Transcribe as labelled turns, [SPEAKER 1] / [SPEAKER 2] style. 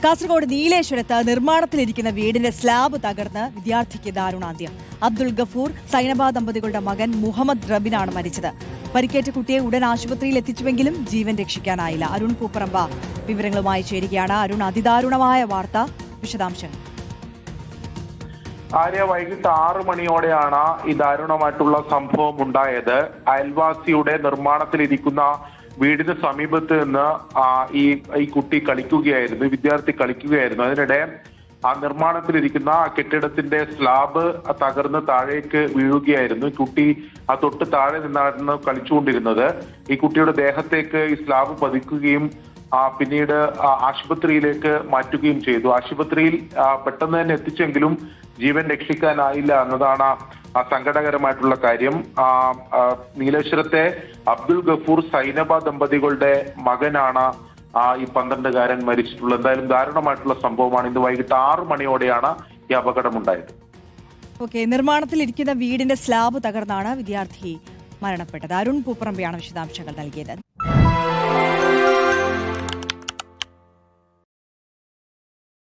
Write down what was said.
[SPEAKER 1] കാസർഗോഡ് നീലേശ്വരത്ത് നിർമ്മാണത്തിലിരിക്കുന്ന വീടിന്റെ സ്ലാബ് തകർന്ന് വിദ്യാർത്ഥിക്ക് ദാരുണാന്ത്യം. അബ്ദുൾ ഗഫൂർ സൈനബ ദമ്പതികളുടെ മകൻ മുഹമ്മദ് റബിനാണ് മരിച്ചത്. പരിക്കേറ്റ കുട്ടിയെ ഉടൻ ആശുപത്രിയിൽ എത്തിച്ചുവെങ്കിലും ജീവൻ രക്ഷിക്കാനായില്ല. അരുൺ പൂപ്പറമ്പ വിവരങ്ങളുമായി ചേരുകയാണ്. അരുൺ, അതിദാരുണമായ വാർത്ത, വിശദാംശങ്ങൾ.
[SPEAKER 2] ആര്യ, വൈകിട്ട് 6 മണിയോടെയാണ് ഈ ദാരുണമായിട്ടുള്ള സംഭവം ഉണ്ടായത്. അയൽവാസിയുടെ നിർമ്മാണത്തിലിരിക്കുന്ന വീടിന് സമീപത്ത് നിന്ന് ഈ കുട്ടി കളിക്കുകയായിരുന്നു, വിദ്യാർത്ഥി കളിക്കുകയായിരുന്നു. അതിനിടെ ആ നിർമ്മാണത്തിലിരിക്കുന്ന കെട്ടിടത്തിന്റെ സ്ലാബ് തകർന്ന് താഴേക്ക് വീഴുകയായിരുന്നു. കുട്ടി തൊട്ട് താഴെ നിന്നായിരുന്നു കളിച്ചുകൊണ്ടിരുന്നത്. ഈ കുട്ടിയുടെ ദേഹത്തേക്ക് ഈ സ്ലാബ് പതിക്കുകയും പിന്നീട് ആശുപത്രിയിലേക്ക് മാറ്റുകയും ചെയ്തു. ആശുപത്രിയിൽ പെട്ടെന്ന് തന്നെ എത്തിച്ചെങ്കിലും ജീവൻ രക്ഷിക്കാനായില്ല എന്നതാണ് സങ്കടകരമായിട്ടുള്ള കാര്യം. നീലേശ്വരത്തെ അബ്ദുൾ ഗഫൂർ സൈനബ ദമ്പതികളുടെ മകനാണ് ഈ 12-കാരൻ മരിച്ചിട്ടുള്ളത്. എന്തായാലും ദാരുണമായിട്ടുള്ള സംഭവമാണ്. ഇന്ന് വൈകിട്ട് 6 മണിയോടെയാണ് ഈ അപകടമുണ്ടായത്.
[SPEAKER 1] നിർമ്മാണത്തിലിരിക്കുന്ന വീടിന്റെ സ്ലാബ് തകർന്നാണ് വിദ്യാർത്ഥി മരണപ്പെട്ടത്. അരുൺ പൂപ്പറമ്പയാണ് വിശദാംശങ്ങൾ നൽകിയത്.